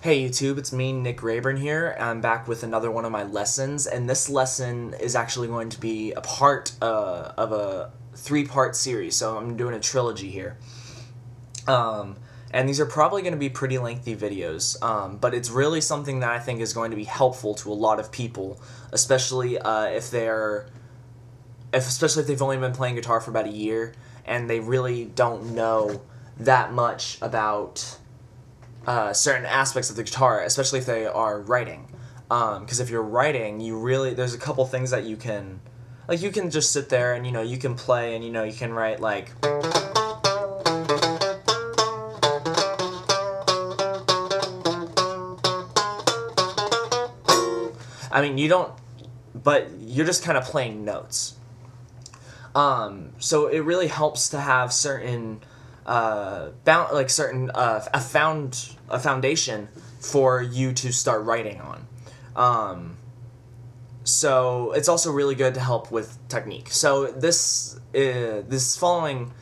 Hey YouTube, it's me, Nick Rayburn here. I'm back with another one of my lessons, and this lesson is actually going to be a part of a three-part series, so I'm doing a trilogy here. And these are probably going to be pretty lengthy videos, but it's really something that I think is going to be helpful to a lot of people, especially especially if they've only been playing guitar for about a year and they really don't know that much about certain aspects of the guitar, especially if they are writing. Because if you're writing, there's a couple things that you can just sit there and you can play and you can write like. I mean, you don't, but you're just kind of playing notes. So it really helps to have certain a foundation for you to start writing on. So it's also really good to help with technique. So this following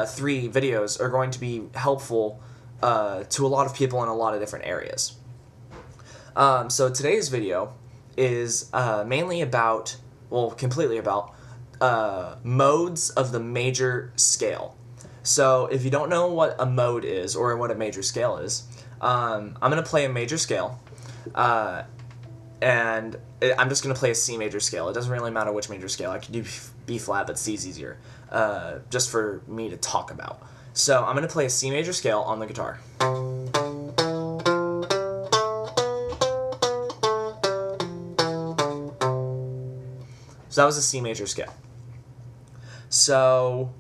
three videos are going to be helpful to a lot of people in a lot of different areas. So today's video is mainly about, well, completely about modes of the major scale. So if you don't know what a mode is or what a major scale is, I'm going to play a major scale, and I'm just going to play a C major scale. It doesn't really matter which major scale. I could do B flat, but C is easier, just for me to talk about. So I'm going to play a C major scale on the guitar. So that was a C major scale. So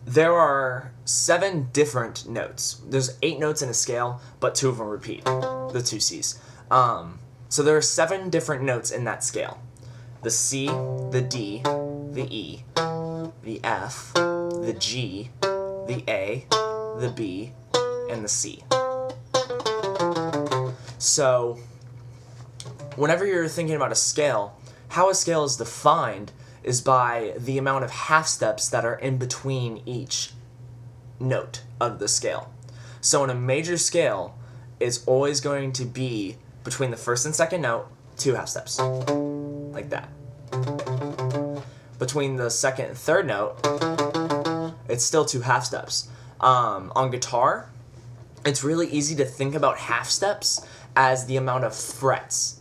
there are 7 different notes. There's 8 notes in a scale, but 2 of them repeat, the 2 C's. So there are 7 different notes in that scale. The C, the D, the E, the F, the G, the A, the B, and the C. So whenever you're thinking about a scale, how a scale is defined is by the amount of half steps that are in between each note of the scale. So in a major scale, it's always going to be between the first and second note, 2 half steps, like that. Between the second and third note, it's still 2 half steps. On guitar, it's really easy to think about half steps as the amount of frets.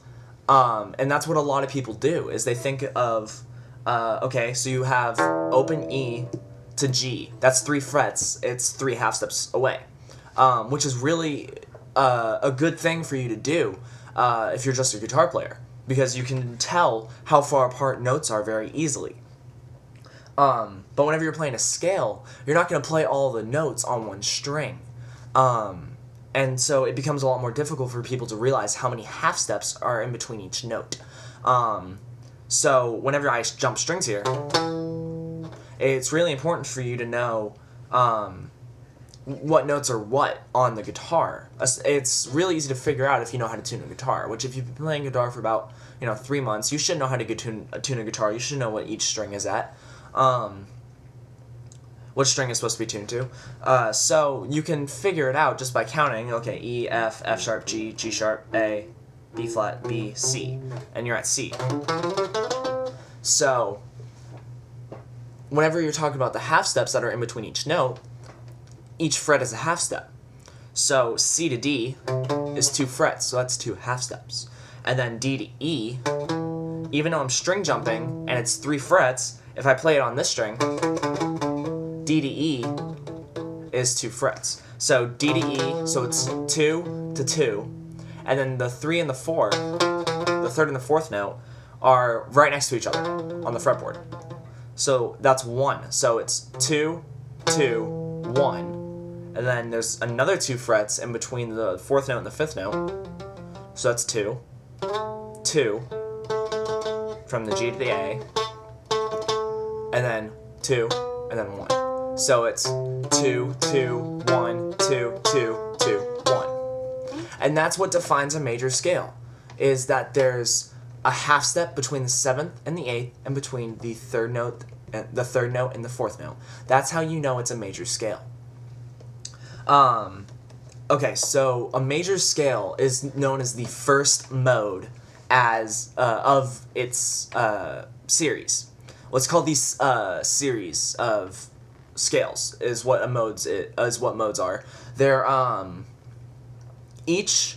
And that's what a lot of people do, is they think of okay, so you have open E to G. That's 3 frets. It's 3 half steps away, which is really a good thing for you to do if you're just a guitar player, because you can tell how far apart notes are very easily. But whenever you're playing a scale, you're not going to play all the notes on one string. And so it becomes a lot more difficult for people to realize how many half steps are in between each note. So whenever I jump strings here, it's really important for you to know what notes are what on the guitar. It's really easy to figure out if you know how to tune a guitar, which if you've been playing guitar for about 3 months, you should know how to tune a guitar. You should know what each string is at, what string is supposed to be tuned to. So you can figure it out just by counting, okay, E, F, F sharp, G, G sharp, A, B flat, B, C, and you're at C. So whenever you're talking about the half steps that are in between each note, each fret is a half step. So C to D is 2 frets, so that's 2 half steps. And then D to E, even though I'm string jumping and it's 3 frets, if I play it on this string, D to E is 2 frets. So D to E, so it's 2 to 2. And then the 3 and the 4, the 3rd and the 4th note, are right next to each other on the fretboard. So that's 1. So it's 2, 2, 1. And then there's another 2 frets in between the 4th note and the 5th note. So that's 2, 2, from the G to the A, and then 2, and then 1. So it's 2, 2, 1, 2, 2, 2, 1. And that's what defines a major scale, is that there's a half step between the 7th and the 8th, and between the 3rd note and the 4th note. That's how you know it's a major scale. Okay, so a major scale is known as the first mode of its series. What's called these series of scales is what modes are. They're each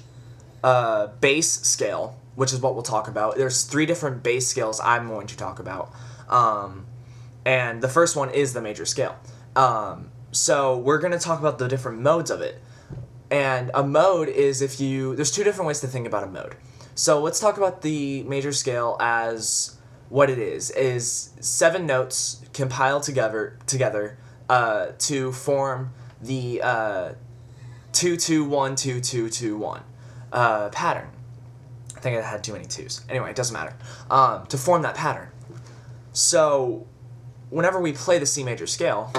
base scale, which is what we'll talk about. There's 3 different base scales I'm going to talk about, and the first one is the major scale. So we're going to talk about the different modes of it. And a mode is there's 2 different ways to think about a mode. So let's talk about the major scale as what it is 7 notes compiled together to form the 2-2-1-2-2-2-1 pattern. I think I had too many 2s. Anyway, it doesn't matter. To form that pattern. So whenever we play the C major scale,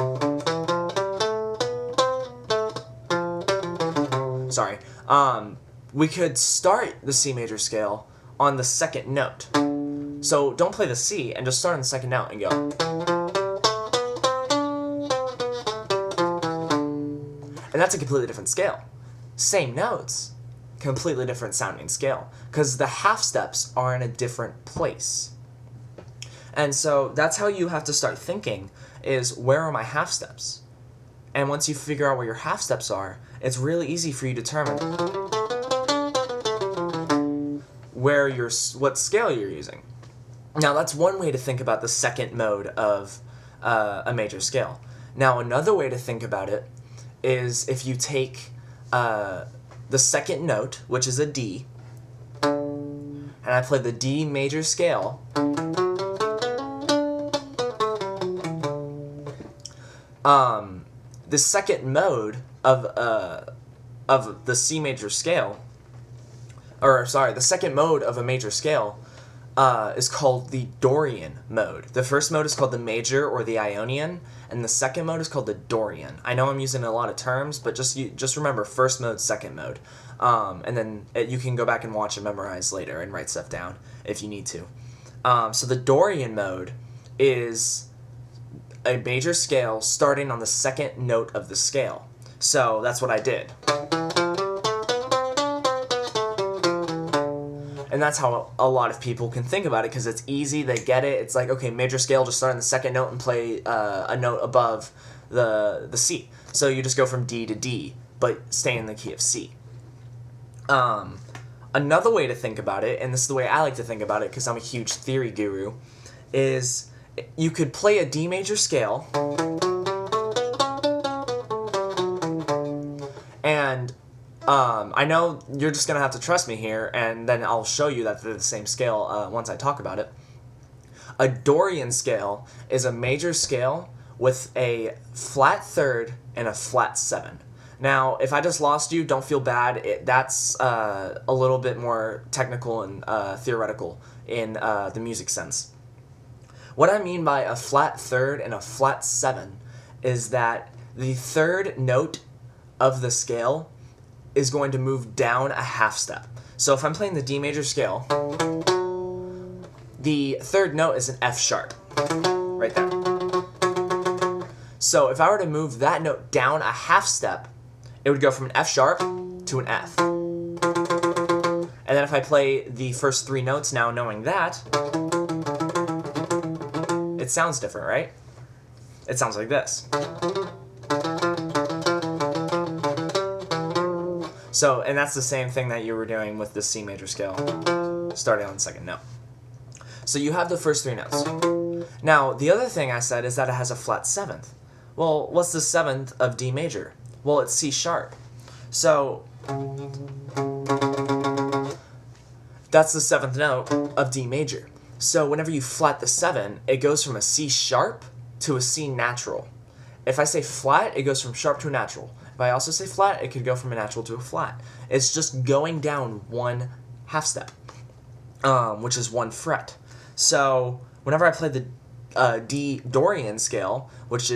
we could start the C major scale on the second note. So don't play the C and just start on the second note and go. And that's a completely different scale. Same notes, completely different sounding scale, because the half steps are in a different place. And so that's how you have to start thinking, is where are my half steps? And once you figure out where your half steps are, it's really easy for you to determine what scale you're using. Now that's one way to think about the second mode of a major scale. Now another way to think about it is if you take the second note, which is a D, and I play the D major scale, the second mode of the C major scale, the second mode of a major scale is called the Dorian mode. The first mode is called the major or the Ionian, and the second mode is called the Dorian. I know I'm using a lot of terms, but just remember first mode, second mode, and then you can go back and watch and memorize later and write stuff down if you need to. So the Dorian mode is a major scale starting on the second note of the scale. So that's what I did. And that's how a lot of people can think about it, because it's easy, they get it. It's like, okay, major scale, just start on the second note and play a note above the C. So you just go from D to D, but stay in the key of C. Another way to think about it, and this is the way I like to think about it because I'm a huge theory guru, is you could play a D major scale, and I know you're just going to have to trust me here, and then I'll show you that they're the same scale once I talk about it. A Dorian scale is a major scale with a flat third and a flat 7. Now, if I just lost you, don't feel bad. That's a little bit more technical and theoretical in the music sense. What I mean by a flat third and a flat 7 is that the third note of the scale is going to move down a half step. So if I'm playing the D major scale, the third note is an F sharp, right there. So if I were to move that note down a half step, it would go from an F sharp to an F. And then if I play the first 3 notes now knowing that, it sounds different, right? It sounds like this. So, and that's the same thing that you were doing with the C major scale, starting on the second note. So you have the first 3 notes. Now, the other thing I said is that it has a flat 7th. Well, what's the 7th of D major? Well, it's C sharp. So, that's the 7th note of D major. So whenever you flat the 7, it goes from a C sharp to a C natural. If I say flat, it goes from sharp to a natural. If I also say flat, it could go from a natural to a flat. It's just going down 1 half step, which is 1 fret. So whenever I play the D Dorian scale, which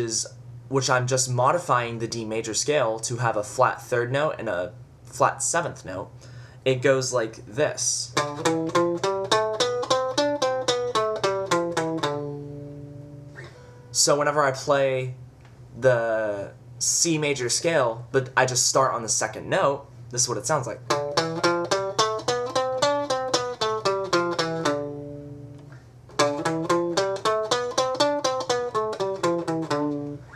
I'm just modifying the D major scale to have a flat 3rd note and a flat 7th note, it goes like this. So whenever I play the C major scale, but I just start on the second note, this is what it sounds like.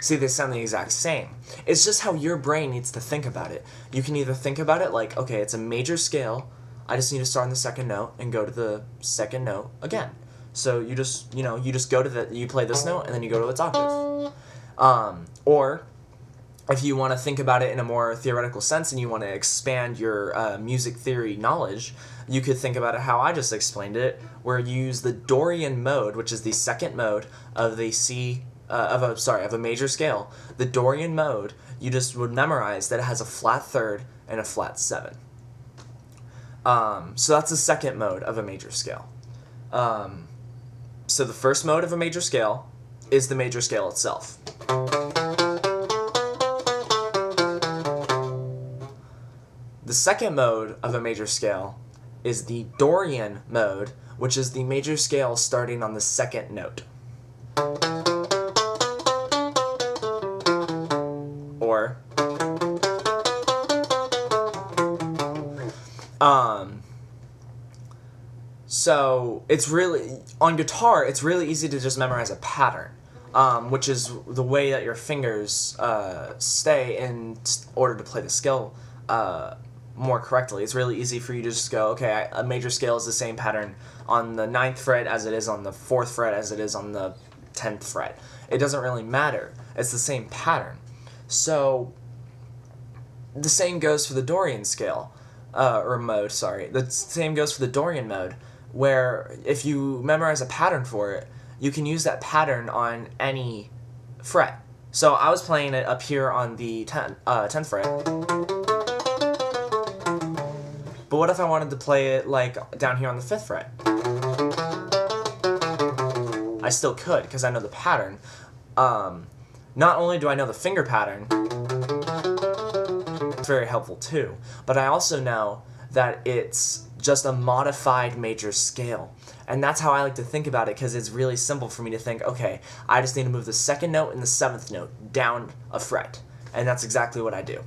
See, they sound the exact same. It's just how your brain needs to think about it. You can either think about it like, okay, it's a major scale, I just need to start on the second note and go to the second note again. So you just, you just go to you play this note and then you go to its octave. Or if you want to think about it in a more theoretical sense and you want to expand your music theory knowledge, you could think about it how I just explained it, where you use the Dorian mode, which is the second mode of the of a major scale. The Dorian mode, you just would memorize that it has a flat third and a flat seven. So that's the second mode of a major scale. So the first mode of a major scale is the major scale itself. The second mode of a major scale is the Dorian mode, which is the major scale starting on the second note. Or so it's really, on guitar, it's really easy to just memorize a pattern, which is the way that your fingers stay in order to play the scale more correctly. It's really easy for you to just go, okay, a major scale is the same pattern on the 9th fret as it is on the 4th fret as it is on the 10th fret. It doesn't really matter. It's the same pattern. So the same goes for the Dorian scale, or mode, sorry. The same goes for the Dorian mode, where if you memorize a pattern for it, you can use that pattern on any fret. So I was playing it up here on the 10th fret. But what if I wanted to play it like down here on the 5th fret? I still could, because I know the pattern. Not only do I know the finger pattern, it's very helpful too, but I also know that it's just a modified major scale. And that's how I like to think about it, because it's really simple for me to think, okay, I just need to move the second note and the 7th note down a fret. And that's exactly what I do.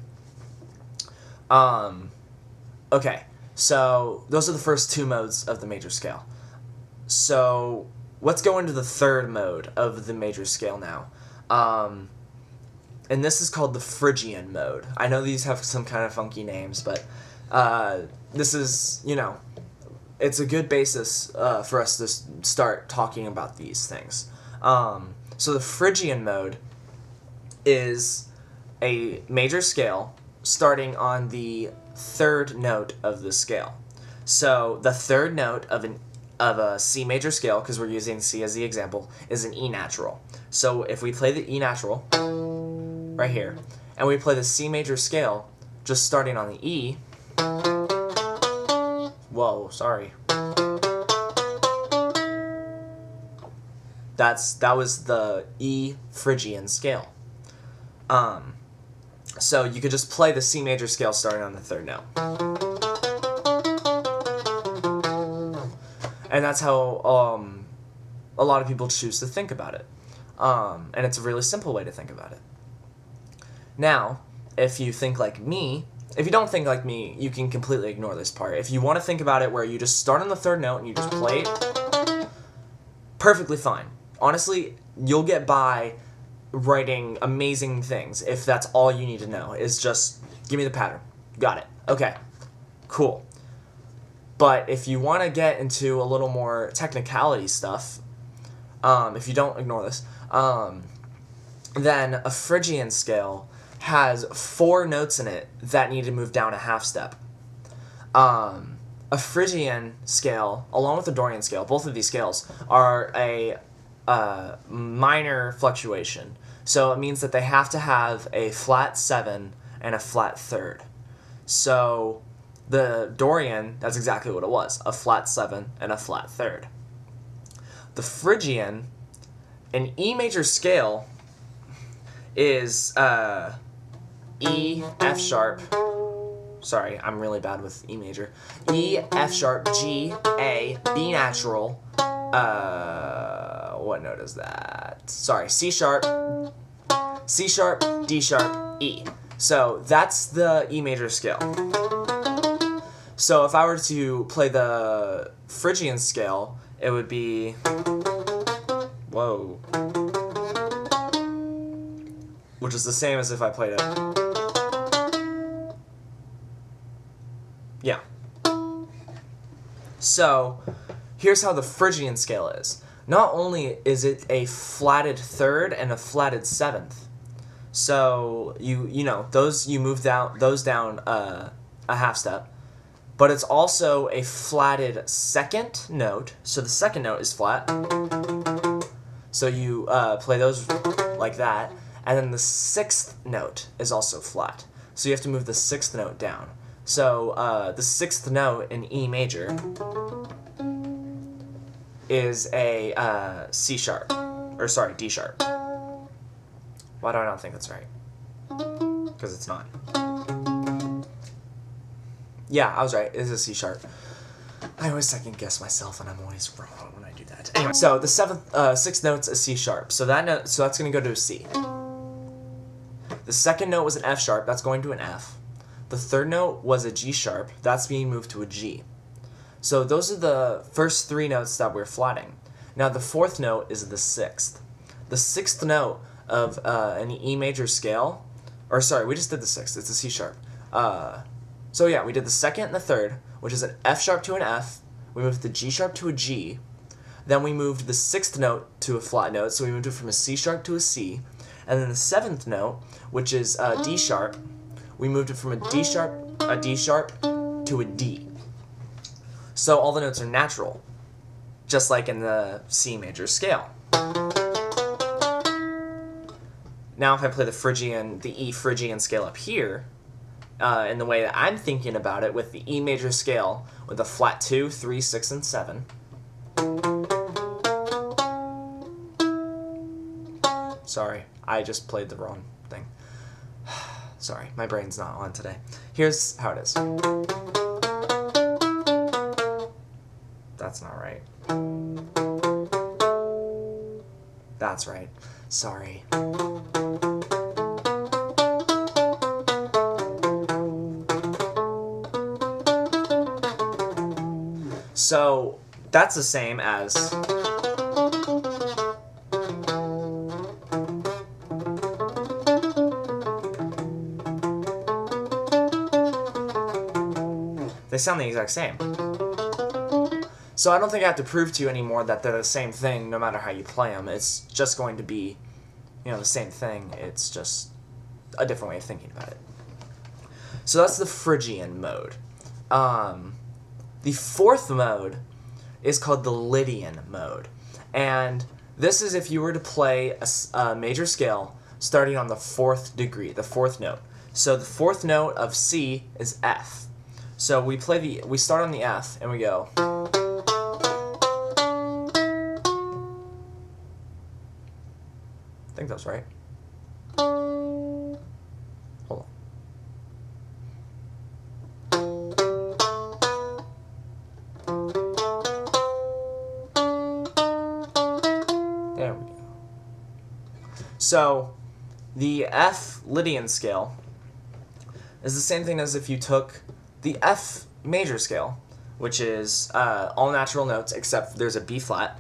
Okay, so those are the first two modes of the major scale. So let's go into the third mode of the major scale now. And this is called the Phrygian mode. I know these have some kind of funky names, but this is, it's a good basis for us to start talking about these things. So the Phrygian mode is a major scale starting on the third note of the scale. So the third note of a C major scale, because we're using C as the example, is an E natural. So if we play the E natural right here, and we play the C major scale just starting on the E, whoa, sorry. That was the E Phrygian scale. So you could just play the C major scale starting on the third note. And that's how a lot of people choose to think about it. And it's a really simple way to think about it. Now, if you think like me, if you don't think like me, you can completely ignore this part. If you want to think about it where you just start on the third note and you just play it, perfectly fine. Honestly, you'll get by writing amazing things if that's all you need to know, is just give me the pattern. Got it. Okay, cool. But if you want to get into a little more technicality stuff, if you don't ignore this, then a Phrygian scale has 4 notes in it that need to move down a half step. A Phrygian scale, along with the Dorian scale, both of these scales are a minor fluctuation. So it means that they have to have a flat 7 and a flat third. So the Dorian, that's exactly what it was, a flat 7 and a flat third. The Phrygian, an E major scale, is E, F sharp, sorry, I'm really bad with E major, E, F sharp, G, A, B natural, what note is that? Sorry, C sharp, C sharp, D sharp, E. So that's the E major scale. So if I were to play the Phrygian scale, it would be, whoa, which is the same as if I played it. Yeah. So here's how the Phrygian scale is. Not only is it a flatted third and a flatted seventh, so you know those, you move those down a half step, but it's also a flatted second note. So the second note is flat. So you play those like that, and then the sixth note is also flat. So you have to move the sixth note down. So the sixth note in E major is a C sharp, or sorry, D sharp. Why do I not think that's right? Because it's not. Yeah, I was right. It is a C sharp. I always second guess myself, and I'm always wrong when I do that. Anyway, so the sixth note's a C sharp. So that's going to go to a C. The second note was an F sharp. That's going to an F. The third note was a G sharp. That's being moved to a G. So those are the first three notes that we're flatting. Now the fourth note is the sixth. The sixth note of an E major scale, or sorry, we just did the sixth. It's a C sharp. So yeah, we did the second and the third, which is an F sharp to an F. We moved the G sharp to a G. Then we moved the sixth note to a flat note, so we moved it from a C sharp to a C. And then the seventh note, which is D sharp, we moved it from a D sharp to a D. So all the notes are natural, just like in the C major scale. Now if I play the E Phrygian scale up here, in the way that I'm thinking about it, with the E major scale, with a flat 2, 3, 6, and 7. Sorry, I just played the wrong thing. Sorry, my brain's not on today. Here's how it is. That's not right. That's right. Sorry. So that's the same as they sound the exact same. So I don't think I have to prove to you anymore that they're the same thing no matter how you play them. It's just going to be, the same thing. It's just a different way of thinking about it. So that's the Phrygian mode. The fourth mode is called the Lydian mode. And this is if you were to play a major scale starting on the fourth degree, the fourth note. So the fourth note of C is F. So we start on the F and we go. I think that's right. Hold on. There we go. So the F Lydian scale is the same thing as if you took the F major scale, which is all natural notes except there's a B flat.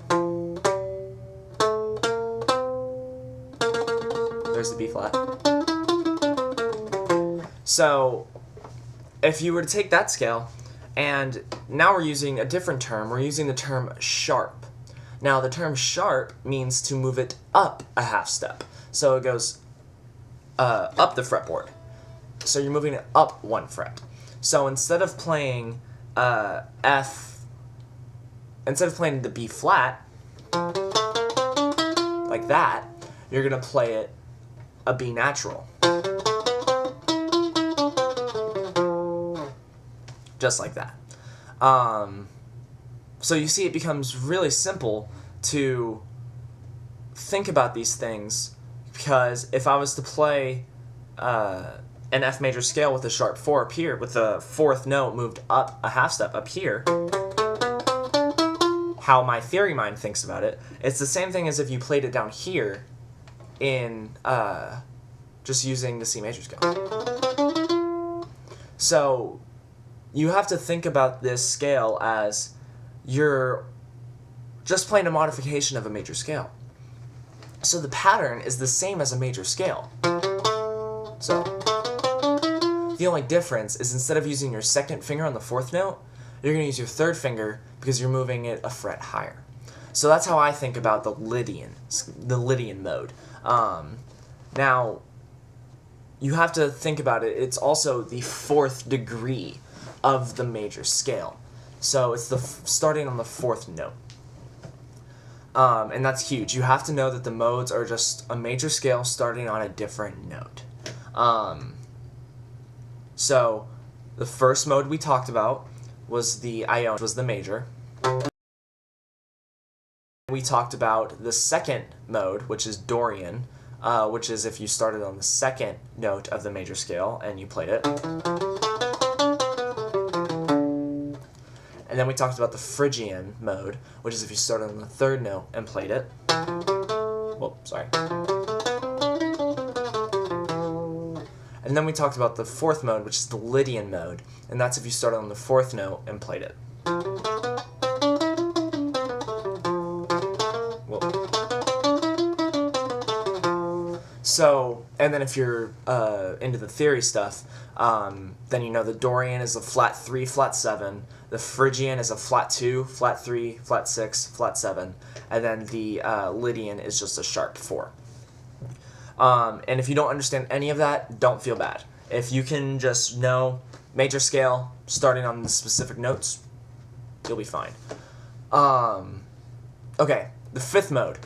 There's the B flat. So if you were to take that scale, and now we're using a different term, we're using the term sharp. Now the term sharp means to move it up a half step. So it goes up the fretboard. So you're moving it up one fret. So instead of playing the B flat, like that, you're gonna play it a B natural. Just like that. So you see, it becomes really simple to think about these things, because if I was to play an F major scale with a sharp 4 up here, with the fourth note moved up a half step up here, how my theory mind thinks about it, it's the same thing as if you played it down here in just using the C major scale. So you have to think about this scale as you're just playing a modification of a major scale. So the pattern is the same as a major scale. So the only difference is instead of using your second finger on the fourth note, you're going to use your third finger because you're moving it a fret higher. So that's how I think about the Lydian mode. Now, you have to think about it. It's also the fourth degree of the major scale. So it's the starting on the fourth note. And that's huge. You have to know that the modes are just a major scale starting on a different note. So the first mode we talked about was the Ionian, which was the major. We talked about the second mode, which is Dorian, which is if you started on the second note of the major scale and you played it. And then we talked about the Phrygian mode, which is if you started on the third note and played it. Well, sorry. And then we talked about the fourth mode, which is the Lydian mode, and that's if you started on the fourth note and played it. So, and then if you're into the theory stuff, then you know the Dorian is a flat 3, flat 7, the Phrygian is a flat 2, flat 3, flat 6, flat 7, and then the Lydian is just a sharp 4. And if you don't understand any of that, don't feel bad. If you can just know major scale, starting on the specific notes, you'll be fine. Okay, the fifth mode.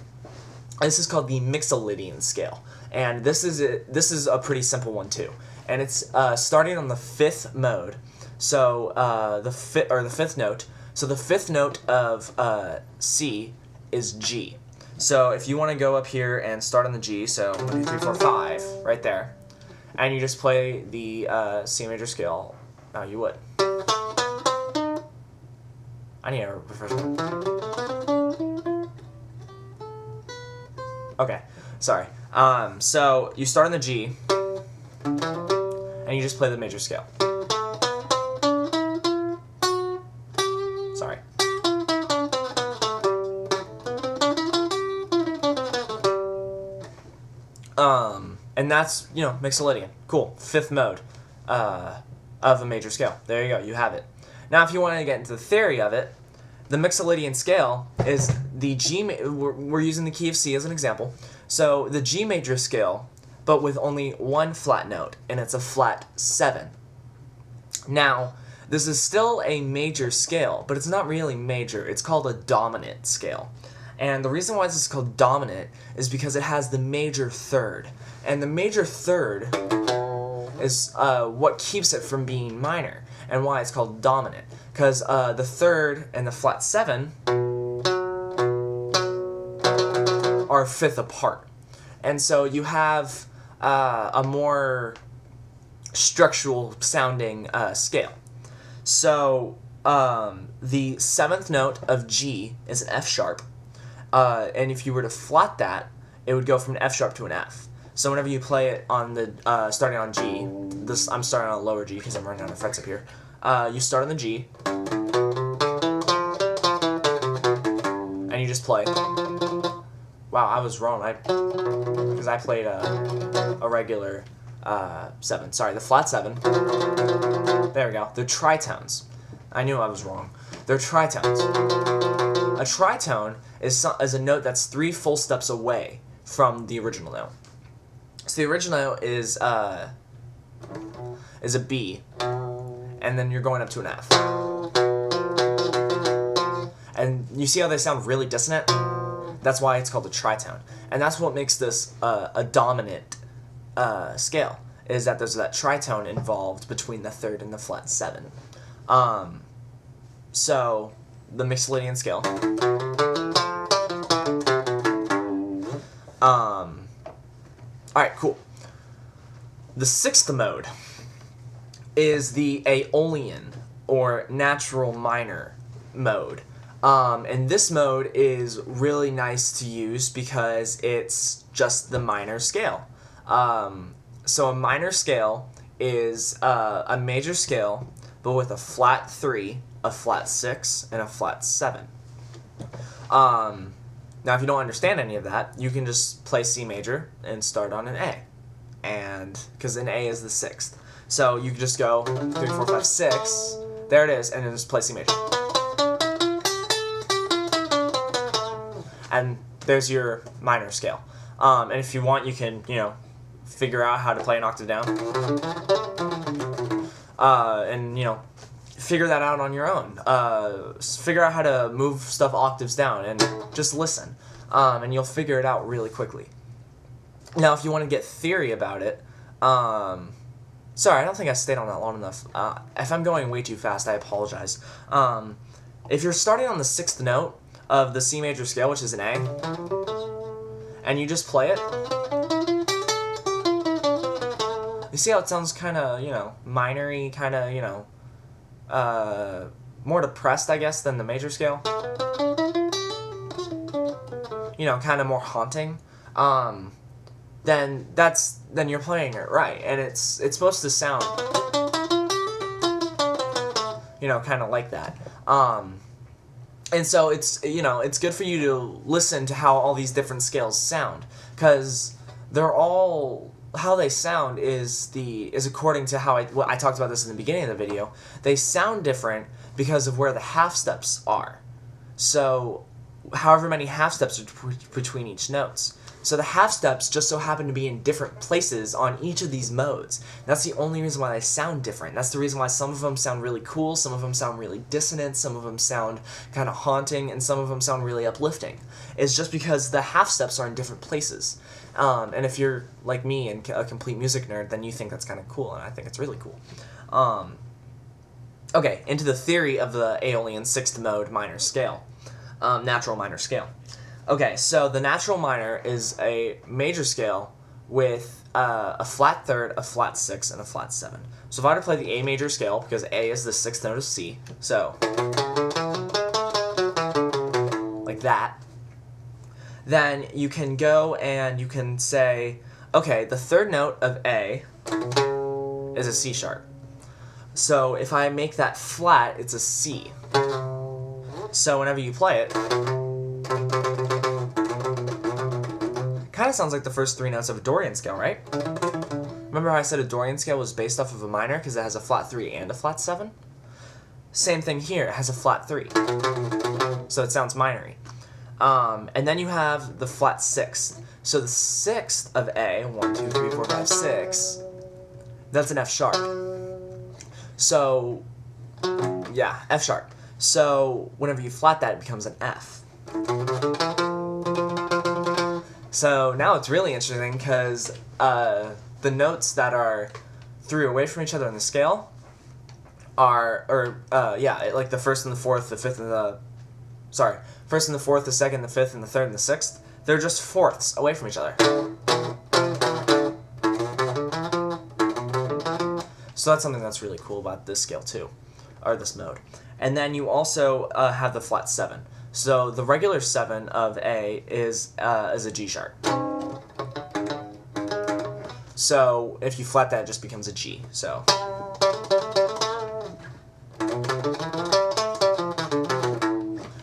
This is called the Mixolydian scale. And this is a pretty simple one too. And it's starting on the fifth mode. So the fifth note. So the fifth note of C is G. So if you want to go up here and start on the G, so 1, 2, 3, 4, 5, right there, and you just play the C major scale, you would. I need a refresher. Okay, sorry. So you start on the G, and you just play the major scale. Sorry. And that's, Mixolydian. Cool. Fifth mode of a major scale. There you go. You have it. Now, if you want to get into the theory of it, the Mixolydian scale is the G. We're using the key of C as an example. So the G major scale, but with only one flat note, and it's a flat 7. Now, this is still a major scale, but it's not really major. It's called a dominant scale. And the reason why this is called dominant is because it has the major third. And the major third is what keeps it from being minor, and why it's called dominant. Because the third and the flat 7 are a fifth apart. And so you have a more structural sounding scale. So the seventh note of G is an F sharp. And if you were to flat that, it would go from an F sharp to an F. So whenever you play it on the starting on G, I'm starting on a lower G because I'm running out of frets up here. You start on the G, and you just play. Wow, I was wrong. Because I played a regular 7. Sorry, the flat 7. There we go. They're tritones. I knew I was wrong. They're tritones. A tritone is a note that's 3 full steps away from the original note. So the original note is a B, and then you're going up to an F. And you see how they sound really dissonant? That's why it's called a tritone. And that's what makes this a dominant scale, is that there's that tritone involved between the third and the flat 7. So, the Mixolydian scale. Alright, cool. The sixth mode is the Aeolian, or natural minor mode. And this mode is really nice to use because it's just the minor scale. So a minor scale is a major scale, but with a flat 3, a flat 6, and a flat 7. Now, if you don't understand any of that, you can just play C major and start on an A, and because an A is the 6th. So you can just go 3, 4, 5, 6. There it is, and then just play C major. And there's your minor scale. And if you want, you can, figure out how to play an octave down. And, figure that out on your own. Figure out how to move stuff octaves down and just listen. And you'll figure it out really quickly. Now, if you want to get theory about it, sorry, I don't think I stayed on that long enough. If I'm going way too fast, I apologize. If you're starting on the 6th note of the C major scale, which is an A, and you just play it, you see how it sounds kind of, minor-y, kind of, more depressed, I guess, than the major scale? Kind of more haunting. Then you're playing it right, and it's supposed to sound, kind of like that. And so it's good for you to listen to how all these different scales sound, because they're all, how they sound is according to how I talked about this in the beginning of the video. They sound different because of where the half steps are. So however many half steps are between each notes. So the half steps just so happen to be in different places on each of these modes. That's the only reason why they sound different. That's the reason why some of them sound really cool, some of them sound really dissonant, some of them sound kind of haunting, and some of them sound really uplifting. It's just because the half steps are in different places. And if you're like me and a complete music nerd, then you think that's kind of cool, and I think it's really cool. Okay, into the theory of the Aeolian 6th mode minor scale, natural minor scale. Okay, so the natural minor is a major scale with a flat 3rd, a flat 6, and a flat 7. So if I were to play the A major scale, because A is the 6th note of C, so like that, then you can go and you can say, okay, the 3rd note of A is a C sharp. So if I make that flat, it's a C. So whenever you play it, kind of sounds like the first 3 notes of a Dorian scale, right? Remember how I said a Dorian scale was based off of a minor because it has a flat 3 and a flat 7? Same thing here, it has a flat 3. So it sounds minor-y. And then you have the flat 6th. So the 6th of A, 1, 2, 3, 4, 5, 6, that's an F sharp. So, yeah, F sharp. So whenever you flat that, it becomes an F. So now it's really interesting because the notes that are 3 away from each other in the scale are, like the 1st and the 4th, the 5th and the, first and the 4th, the 2nd, the 5th, and the 3rd and the 6th, they're just 4ths away from each other. So that's something that's really cool about this scale too, or this mode. And then you also have the flat 7. So the regular 7 of A is a G sharp. So if you flat that, it just becomes a G. So.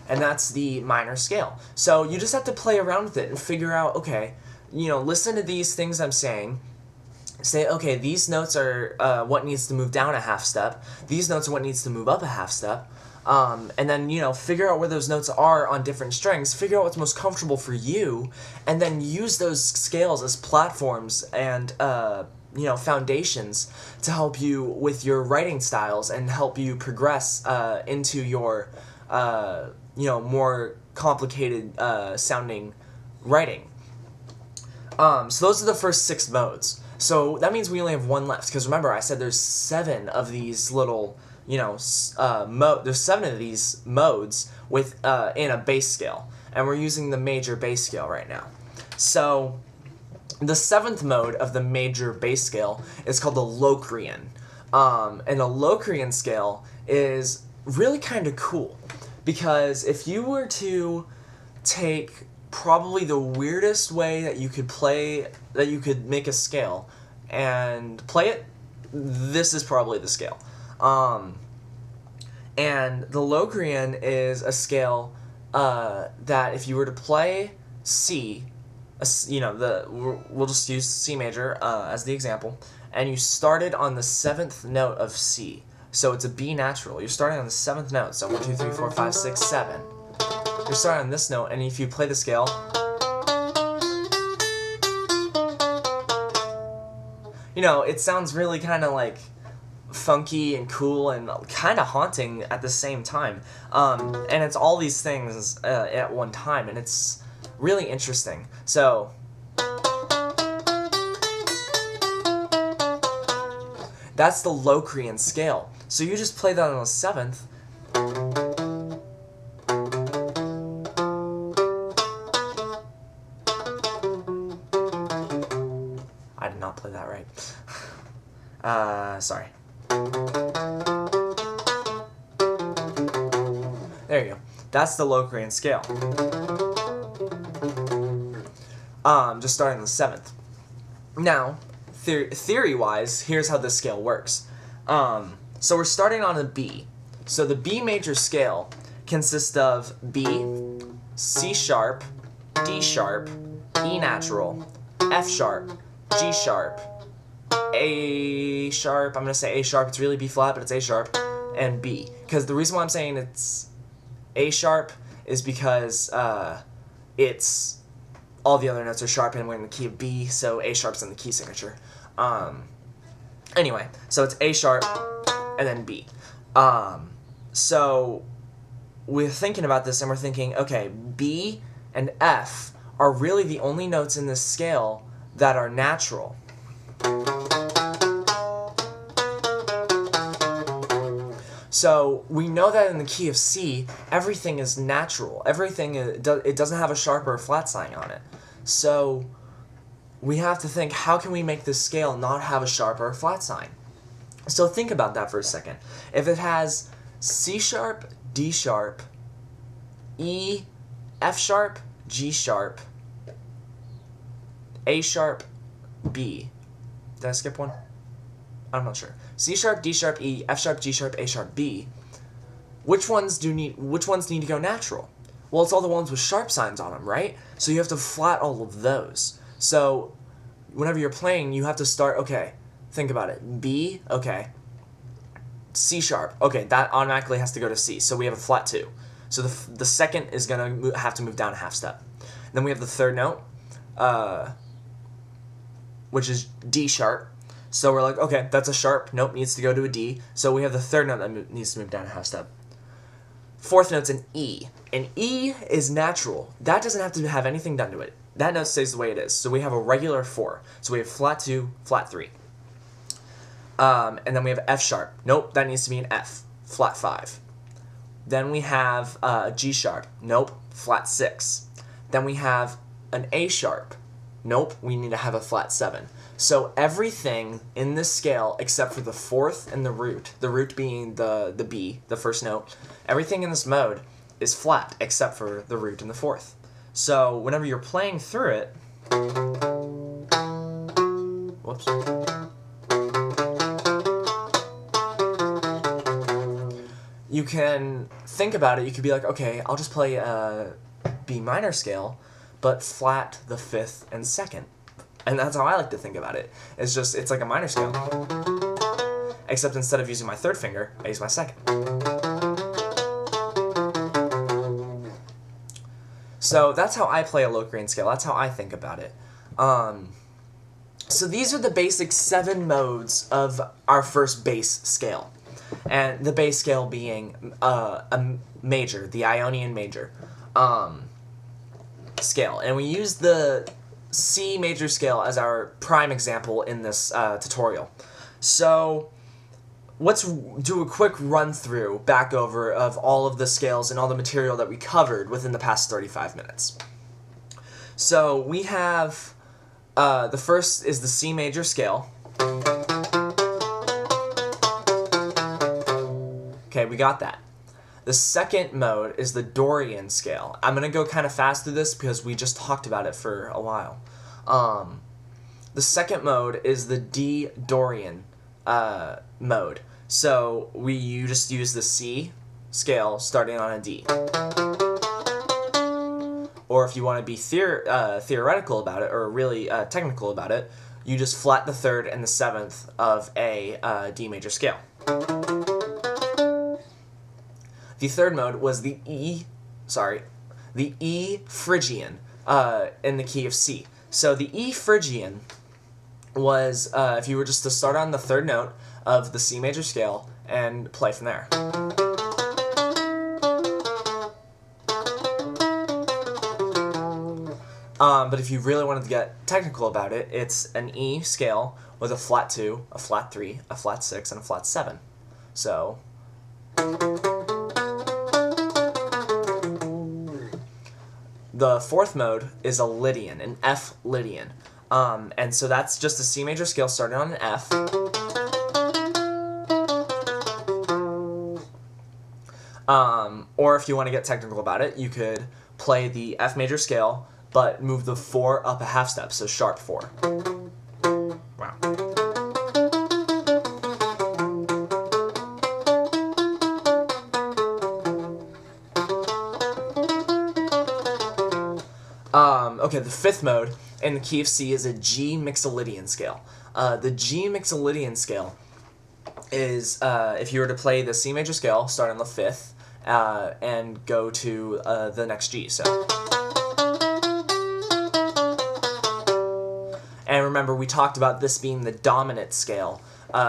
And that's the minor scale. So you just have to play around with it and figure out, okay, listen to these things I'm saying. Say, okay, these notes are what needs to move down a half step. These notes are what needs to move up a half step. And then, figure out where those notes are on different strings, figure out what's most comfortable for you, and then use those scales as platforms and, foundations to help you with your writing styles and help you progress into your, more complicated sounding writing. So those are the first 6 modes. So that means we only have 1 left, because remember, I said there's 7 of these little, there's 7 of these modes with in a bass scale, and we're using the major bass scale right now. So the 7th mode of the major bass scale is called the Locrian, and the Locrian scale is really kind of cool, because if you were to take probably the weirdest way that you could make a scale and play it, this is probably the scale. And the Locrian is a scale that if you were to play C, we'll just use C major as the example, and you started on the 7th note of C. So it's a B natural. You're starting on the 7th note. So 1, 2, 3, 4, 5, 6, 7. You're starting on this note, and if you play the scale, it sounds really kind of like funky and cool and kind of haunting at the same time. And it's all these things at one time, and it's really interesting. So that's the Locrian scale. So you just play that on the 7th. I did not play that right. Sorry. There you go. That's the Locrian scale. Just starting on the 7th. Now, theory-wise, here's how this scale works. So we're starting on a B. So the B major scale consists of B, C sharp, D sharp, E natural, F sharp, G sharp, A sharp. I'm going to say A sharp. It's really B flat, but it's A sharp, and B. Because the reason why I'm saying it's A sharp is because it's all the other notes are sharp and we're in the key of B, so A sharp's in the key signature. Anyway, so it's A sharp and then B. So we're thinking about this and we're thinking, okay, B and F are really the only notes in this scale that are natural. So we know that in the key of C, everything is natural. Everything, it doesn't have a sharp or a flat sign on it. So we have to think, how can we make this scale not have a sharp or a flat sign? So think about that for a second. If it has C sharp, D sharp, E, F sharp, G sharp, A sharp, B. Did I skip one? I'm not sure. C sharp, D sharp, E, F sharp, G sharp, A sharp, B. Which ones need to go natural? Well, it's all the ones with sharp signs on them, right? So you have to flat all of those. So whenever you're playing, you have to start, okay, think about it. B, okay. C sharp, okay, that automatically has to go to C. So we have a flat 2. So the second is going to have to move down a half step. Then we have the third note, which is D sharp. So we're like, okay, that's a sharp. Nope, needs to go to a D. So we have the third note that needs to move down a half step. Fourth note's an E. And E is natural. That doesn't have to have anything done to it. That note stays the way it is. So we have a regular 4. So we have flat 2, flat 3. And then we have F sharp. Nope, that needs to be an F. Flat 5. Then we have G sharp. Nope, flat 6. Then we have an A sharp. Nope, we need to have a flat 7. So everything in this scale, except for the 4th and the root being the B, the first note, everything in this mode is flat, except for the root and the 4th. So whenever you're playing through it, whoops, you can think about it. You could be like, okay, I'll just play a B minor scale, but flat the 5th and 2nd. And that's how I like to think about it. It's like a minor scale. Except instead of using my 3rd finger, I use my 2nd. So that's how I play a Locrian scale. That's how I think about it. So these are the basic 7 modes of our first bass scale. And the bass scale being a major, the Ionian major scale. And we use the C major scale as our prime example in this tutorial. So let's do a quick run through back over of all of the scales and all the material that we covered within the past 35 minutes. So we have the first is the C major scale. Okay, we got that. The second mode is the Dorian scale. I'm going to go kind of fast through this because we just talked about it for a while. The second mode is the D Dorian mode. So you just use the C scale starting on a D. Or if you want to be theoretical about it, or really technical about it, you just flat the third and the seventh of a D major scale. The third mode was the E Phrygian in the key of C. So the E Phrygian was if you were just to start on the third note of the C major scale and play from there. But if you really wanted to get technical about it, it's an E scale with a flat 2, a flat 3, a flat 6, and a flat 7. So the fourth mode is a Lydian, an F Lydian. And so that's just a C major scale starting on an F. Or if you want to get technical about it, you could play the F major scale, but move the 4 up a half step, so sharp 4. Wow. Okay, the fifth mode in the key of C is a G Mixolydian scale. The G Mixolydian scale is if you were to play the C major scale, start on the fifth, and go to the next G. So. And remember, we talked about this being the dominant scale,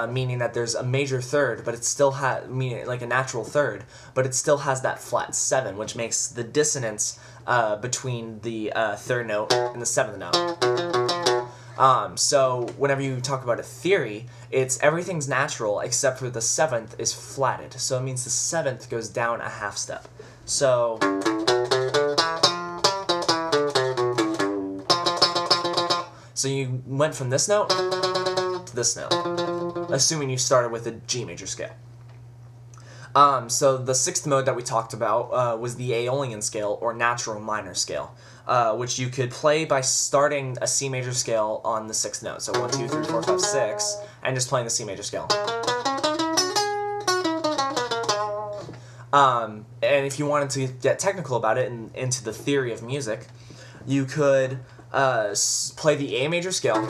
meaning that there's a major third, but it still has, meaning like a natural third, but it still has that flat 7, which makes the dissonance between the third note and the seventh note. So whenever you talk about a theory, it's everything's natural except for the seventh is flatted. So it means the seventh goes down a half step. So you went from this note to this note, assuming you started with a G major scale. So the sixth mode that we talked about was the Aeolian scale, or natural minor scale, which you could play by starting a C major scale on the sixth note. So 1, 2, 3, 4, 5, 6, and just playing the C major scale. And if you wanted to get technical about it and into the theory of music, you could play the A major scale,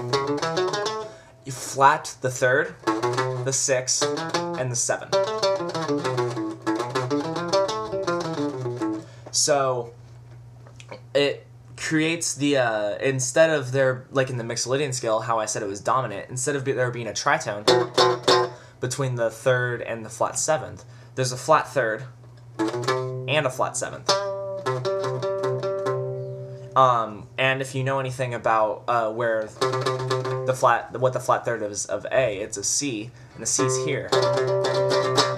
you flat the third, the 6, and the 7. So it creates the instead of there, like in the Mixolydian scale, how I said it was dominant, instead of there being a tritone between the third and the flat 7th, there's a flat third and a flat 7th. And if you know anything about where what the flat third is of A, it's a C, and the C's here.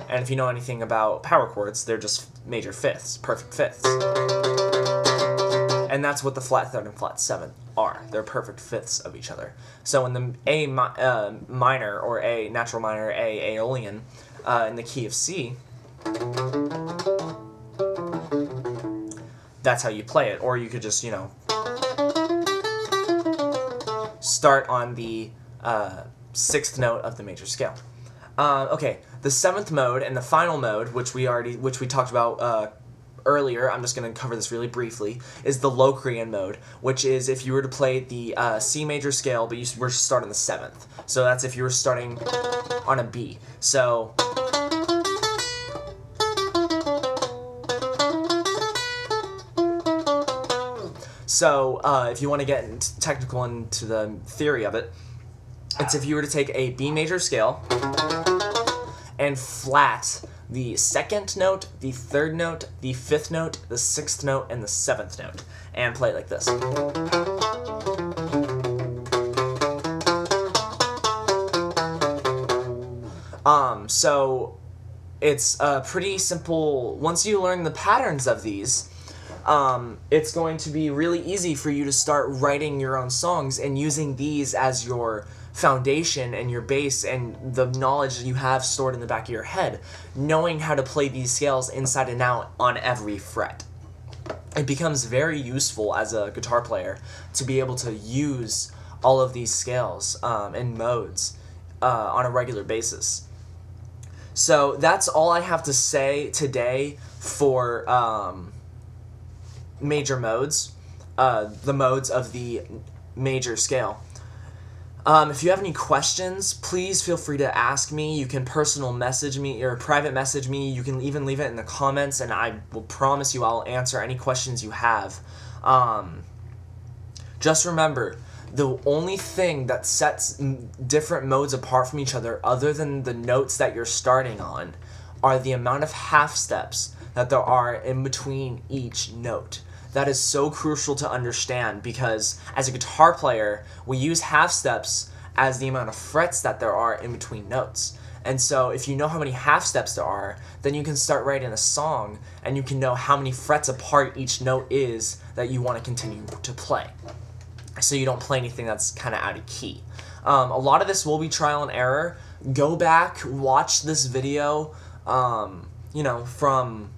And if you know anything about power chords, they're just major fifths, perfect fifths. And that's what the flat third and flat 7th are. They're perfect fifths of each other. So in the A minor, or A natural minor, A Aeolian, in the key of C, that's how you play it. Or you could just, start on the 6th note of the major scale. Okay, the 7th mode and the final mode, which we talked about earlier, I'm just going to cover this really briefly, is the Locrian mode, which is if you were to play the C major scale, but you were to start on the 7th. So that's if you were starting on a B. So if you want to get technical into the theory of it, it's if you were to take a B major scale and flat the 2nd note, the 3rd note, the 5th note, the 6th note, and the 7th note, and play it like this. So it's pretty simple. Once you learn the patterns of these, it's going to be really easy for you to start writing your own songs and using these as your foundation and your base and the knowledge that you have stored in the back of your head, knowing how to play these scales inside and out on every fret. It becomes very useful as a guitar player to be able to use all of these scales and modes on a regular basis. So that's all I have to say today for major modes, the modes of the major scale. If you have any questions, please feel free to ask me. You can personal message me or private message me. You can even leave it in the comments, and I will promise you I'll answer any questions you have. Just remember, the only thing that sets different modes apart from each other, other than the notes that you're starting on, are the amount of half steps that there are in between each note. That is so crucial to understand, because as a guitar player, we use half steps as the amount of frets that there are in between notes. And so if you know how many half steps there are, then you can start writing a song and you can know how many frets apart each note is that you want to continue to play, so you don't play anything that's kind of out of key. A lot of this will be trial and error. Go back, watch this video, from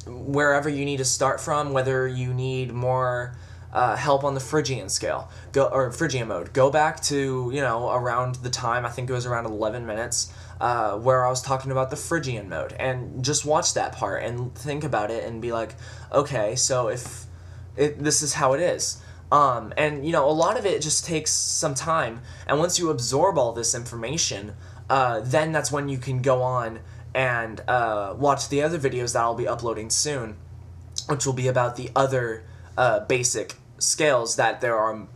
wherever you need to start from, whether you need more help on the Phrygian scale, Phrygian mode. Go back to, around the time, I think it was around 11 minutes, where I was talking about the Phrygian mode, and just watch that part and think about it and be like, okay, so this is how it is. And a lot of it just takes some time, and once you absorb all this information, then that's when you can go on and watch the other videos that I'll be uploading soon, which will be about the other basic scales that there are,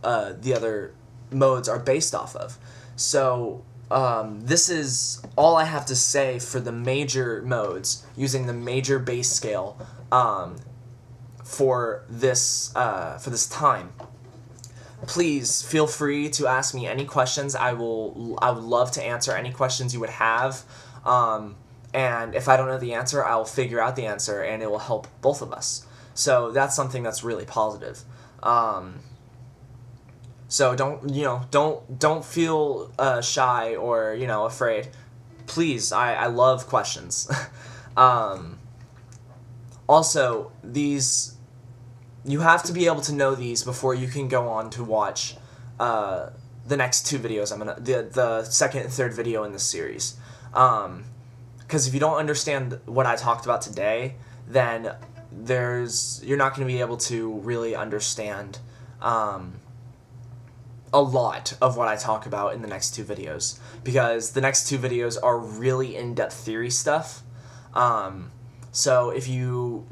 the other modes are based off of. So this is all I have to say for the major modes using the major bass scale for this time. Please feel free to ask me any questions. I would love to answer any questions you would have. And if I don't know the answer, I'll figure out the answer, and it will help both of us. So that's something that's really positive. So don't feel shy or afraid. Please, I love questions. Also, you have to be able to know these before you can go on to watch the next two videos. The second and third video in this series. Because if you don't understand what I talked about today, then you're not going to be able to really understand a lot of what I talk about in the next two videos, because the next two videos are really in-depth theory stuff. So if you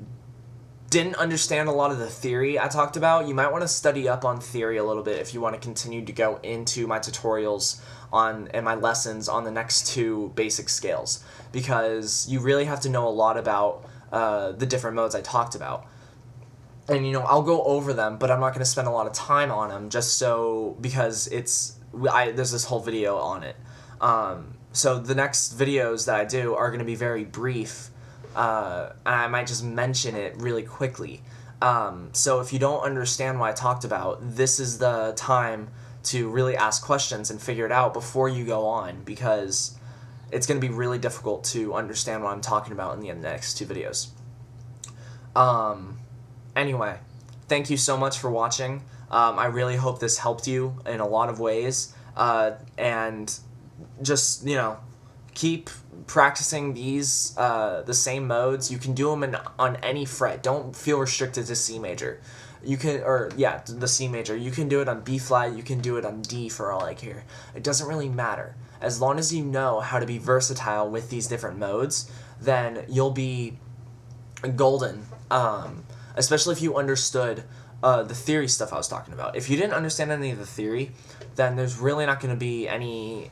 didn't understand a lot of the theory I talked about, you might want to study up on theory a little bit if you want to continue to go into my tutorials and my lessons on the next two basic scales, because you really have to know a lot about the different modes I talked about. And I'll go over them, but I'm not going to spend a lot of time on them, because there's this whole video on it. So the next videos that I do are going to be very brief, and I might just mention it really quickly. So if you don't understand what I talked about, this is the time to really ask questions and figure it out before you go on, because it's going to be really difficult to understand what I'm talking about in the next two videos. Anyway, thank you so much for watching. I really hope this helped you in a lot of ways, and just, keep practicing these, the same modes. You can do them on any fret. Don't feel restricted to C major. The C major. You can do it on B flat, you can do it on D for all I care. It doesn't really matter. As long as you know how to be versatile with these different modes, then you'll be golden. Especially if you understood the theory stuff I was talking about. If you didn't understand any of the theory, then there's really not going to be any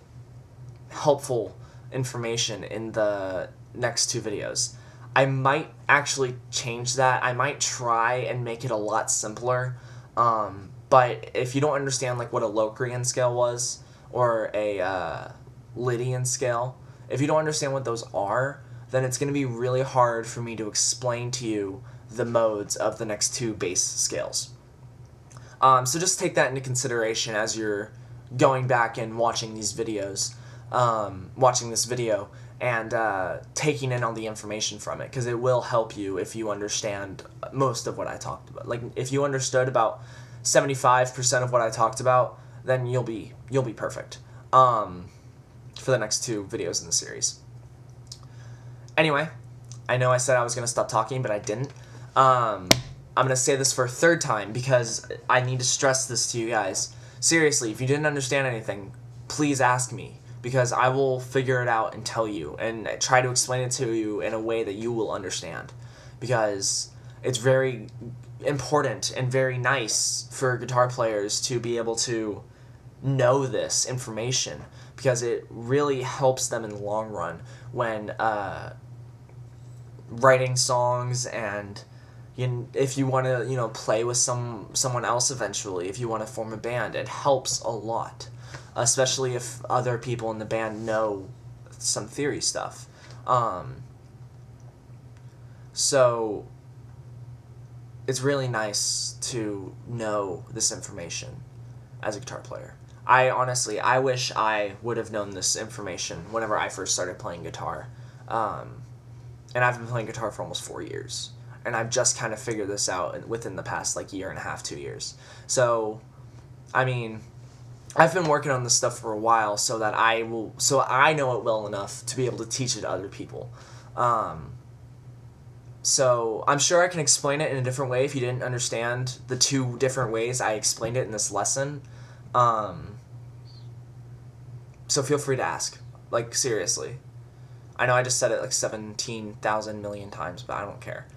helpful information in the next two videos. I might actually change that. I might try and make it a lot simpler. But if you don't understand what a Locrian scale was, or a Lydian scale, if you don't understand what those are, then it's going to be really hard for me to explain to you the modes of the next two bass scales. So just take that into consideration as you're going back and watching these videos, watching this video, and taking in all the information from it, because it will help you if you understand most of what I talked about. If you understood about 75% of what I talked about, then you'll be perfect for the next 2 videos in the series. Anyway, I know I said I was going to stop talking, but I didn't. I'm going to say this for a 3rd time because I need to stress this to you guys. Seriously, if you didn't understand anything, please ask me, because I will figure it out and tell you and try to explain it to you in a way that you will understand, because it's very important and very nice for guitar players to be able to know this information, because it really helps them in the long run when writing songs, and if you want to play with someone else eventually, if you want to form a band, it helps a lot, especially if other people in the band know some theory stuff. So it's really nice to know this information as a guitar player. I wish I would have known this information whenever I first started playing guitar. And I've been playing guitar for almost 4 years. And I've just kind of figured this out within the past, like, 1.5 to 2 years. So, I mean, I've been working on this stuff for a while so I know it well enough to be able to teach it to other people. So I'm sure I can explain it in a different way if you didn't understand the 2 different ways I explained it in this lesson. So feel free to ask. Like, seriously. I know I just said it like 17,000 million times, but I don't care.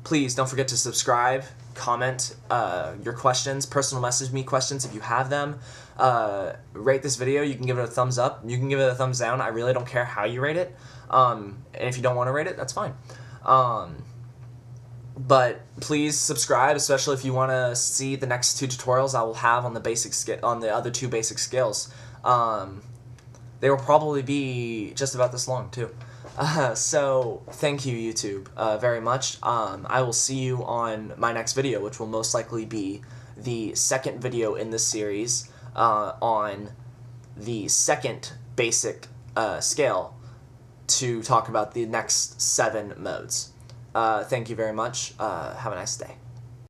Please don't forget to subscribe, comment your questions, personal message me questions if you have them. Rate this video. You can give it a thumbs up. You can give it a thumbs down. I really don't care how you rate it. And if you don't want to rate it, that's fine. But please subscribe, especially if you want to see the next 2 tutorials I will have on the other 2 basic scales. They will probably be just about this long too. So thank you, YouTube, very much. I will see you on my next video, which will most likely be the 2nd video in this series on the 2nd basic scale to talk about the next 7 modes. Thank you very much. Have a nice day.